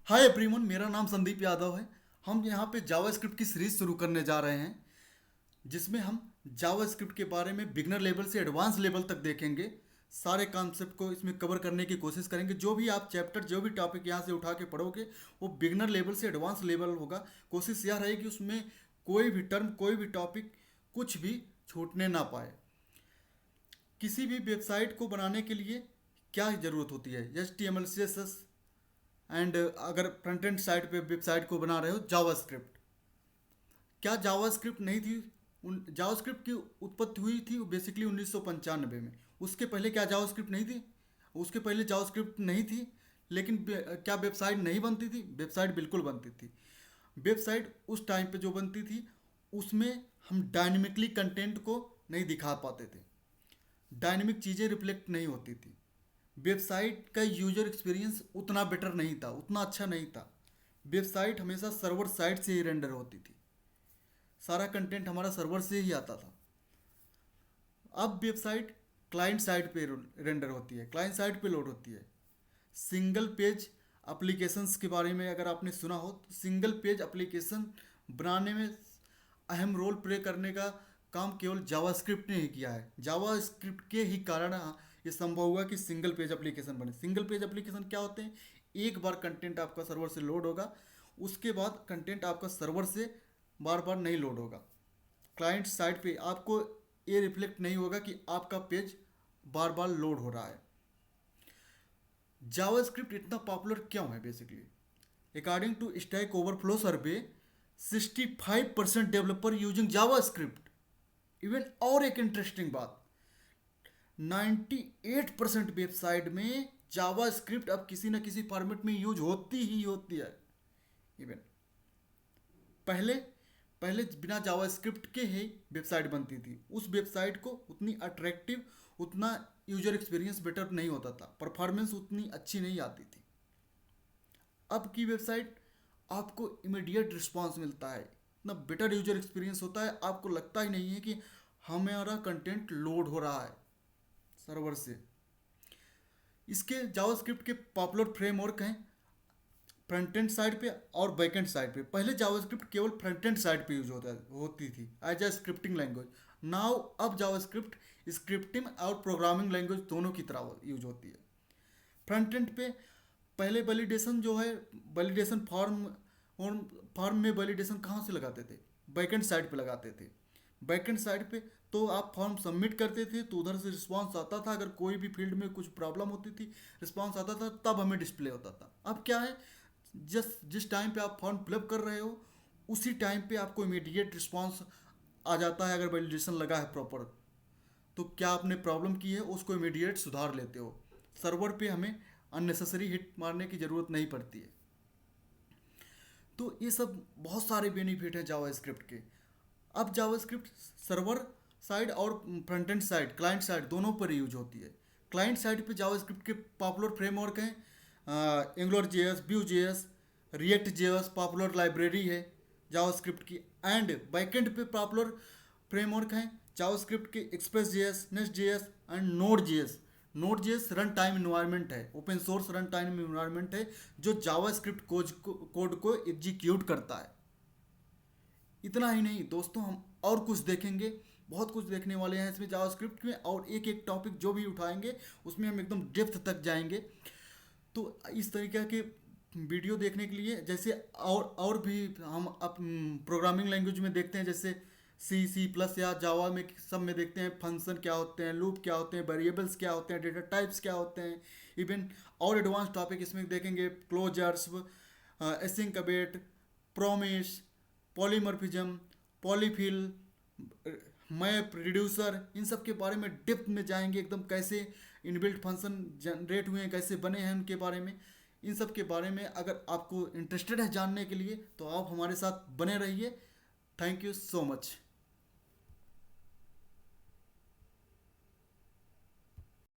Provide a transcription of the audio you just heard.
Hi everyone, मेरा नाम संदीप यादव है। हम यहाँ पे जावास्क्रिप्ट की सीरीज शुरू करने जा रहे हैं, जिसमें हम जावास्क्रिप्ट के बारे में बिगनर लेवल से एडवांस लेवल तक देखेंगे। सारे कॉन्सेप्ट को इसमें कवर करने की कोशिश करेंगे। जो भी आप चैप्टर, जो भी टॉपिक यहाँ से उठा के पढ़ोगे, वो बिगनर लेवल से एडवांस लेवल होगा। कोशिश यह रहेगी उसमें कोई भी टर्म, कोई भी टॉपिक, कुछ भी छूटने ना पाए। किसी भी वेबसाइट को बनाने के लिए क्या ज़रूरत होती है? HTML CSS एंड अगर फ्रंट एंड साइड पे वेबसाइट को बना रहे हो, जावास्क्रिप्ट। क्या जावास्क्रिप्ट नहीं थी? जावास्क्रिप्ट की उत्पत्ति हुई थी बेसिकली 1995 में। उसके पहले क्या जावास्क्रिप्ट नहीं थी? उसके पहले जावास्क्रिप्ट नहीं थी, लेकिन क्या वेबसाइट नहीं बनती थी? वेबसाइट बिल्कुल बनती थी। वेबसाइट उस टाइम पे जो बनती थी, उसमें हम डायनेमिकली कंटेंट को नहीं दिखा पाते थे। डायनेमिक चीज़ें रिफ्लेक्ट नहीं होती थी। वेबसाइट का यूजर एक्सपीरियंस उतना बेटर नहीं था, उतना अच्छा नहीं था। वेबसाइट हमेशा सर्वर साइड से ही रेंडर होती थी। सारा कंटेंट हमारा सर्वर से ही आता था। अब वेबसाइट क्लाइंट साइड पे रेंडर होती है, क्लाइंट साइड पे लोड होती है। सिंगल पेज एप्लीकेशंस के बारे में अगर आपने सुना हो, तो सिंगल पेज एप्लीकेशन बनाने में अहम रोल प्ले करने का काम केवल जावास्क्रिप्ट ने ही किया है। जावास्क्रिप्ट के ही कारण ये संभव हुआ कि सिंगल पेज एप्लीकेशन बने। सिंगल पेज एप्लीकेशन क्या होते हैं? एक बार कंटेंट आपका सर्वर से लोड होगा, उसके बाद कंटेंट आपका सर्वर से बार बार नहीं लोड होगा। क्लाइंट साइड पे आपको ये रिफ्लेक्ट नहीं होगा कि आपका पेज बार बार लोड हो रहा है। जावास्क्रिप्ट इतना पॉपुलर क्यों है? Basically according to Stack Overflow survey, 65% developer using JavaScript. Even और एक इंटरेस्टिंग बात, 98% वेबसाइट में जावास्क्रिप्ट अब किसी न किसी फॉर्मेट में यूज होती ही होती है। इवन पहले पहले बिना जावास्क्रिप्ट के ही वेबसाइट बनती थी। उस वेबसाइट को उतनी अट्रैक्टिव, उतना यूजर एक्सपीरियंस बेटर नहीं होता था, परफॉर्मेंस उतनी अच्छी नहीं आती थी। अब की वेबसाइट आपको इमीडिएट रिस्पांस मिलता है, इतना बेटर यूजर एक्सपीरियंस होता है, आपको लगता ही नहीं है कि हमारा कंटेंट लोड हो रहा है सर्वर से। इसके जावास्क्रिप्ट के पॉपुलर फ्रेमवर्क हैं फ्रंट एंड साइड पे और बैक एंड साइड पे। पहले जावास्क्रिप्ट केवल फ्रंट एंड साइड पे यूज होती थी as a scripting language. Now अब जावास्क्रिप्ट स्क्रिप्टिंग और प्रोग्रामिंग लैंग्वेज दोनों की तरह यूज होती है। फ्रंट एंड पे पहले वैलिडेशन जो है, वैलिडेशन फॉर्म, और फॉर्म में वैलिडेशन कहाँ से लगाते थे? बैकेंड साइड पे लगाते थे। बैकेंड साइड पे तो आप फॉर्म सबमिट करते थे तो उधर से रिस्पांस आता था। अगर कोई भी फील्ड में कुछ प्रॉब्लम होती थी, रिस्पांस आता था, तब हमें डिस्प्ले होता था। अब क्या है, जिस टाइम पे आप फॉर्म फिलअप कर रहे हो, उसी टाइम पे आपको इमीडिएट रिस्पांस आ जाता है। अगर वैलिडेशन लगा है प्रॉपर, तो क्या आपने प्रॉब्लम की है उसको इमीडिएट सुधार लेते हो। सर्वर पे हमें अननेसेसरी हिट मारने की ज़रूरत नहीं पड़ती है। तो ये सब बहुत सारे बेनिफिट हैं जावास्क्रिप्ट के। अब जावास्क्रिप्ट सर्वर साइड और front end side, client side, दोनों पर यूज होती है। क्लाइंट साइड पे जावास्क्रिप्ट के पॉपुलर फ्रेमवर्क हैं Angular JS, Vue JS, React JS popular library है जावास्क्रिप्ट की। एंड बैकएंड पे पॉपुलर फ्रेमवर्क हैं जावास्क्रिप्ट के Express JS, Next JS and Node JS. Node JS run time environment है, open source run time environment है, जो JavaScript code को execute करता है। इतना ही नहीं दोस्तों, हम और कुछ देखेंगे, बहुत कुछ देखने वाले हैं इसमें जावास्क्रिप्ट में। और एक एक टॉपिक जो भी उठाएंगे उसमें हम एकदम डेप्थ तक जाएंगे। तो इस तरीके के वीडियो देखने के लिए, जैसे और भी हम अब प्रोग्रामिंग लैंग्वेज में देखते हैं, जैसे C++ या जावा में, सब में देखते हैं फंक्शन क्या होते हैं, लूप क्या होते हैं, वेरिएबल्स क्या होते हैं, डेटा टाइप्स क्या होते हैं। इवन और एडवांस टॉपिक इसमें देखेंगे, closures, async await, promise, polymorphism, polyfill, map, reducer, इन सब के बारे में डेप्थ में जाएंगे एकदम। कैसे इनबिल्ट फंक्शन जनरेट हुए हैं, कैसे बने हैं, उनके बारे में, इन सब के बारे में अगर आपको इंटरेस्टेड है जानने के लिए, तो आप हमारे साथ बने रहिए। Thank you so much.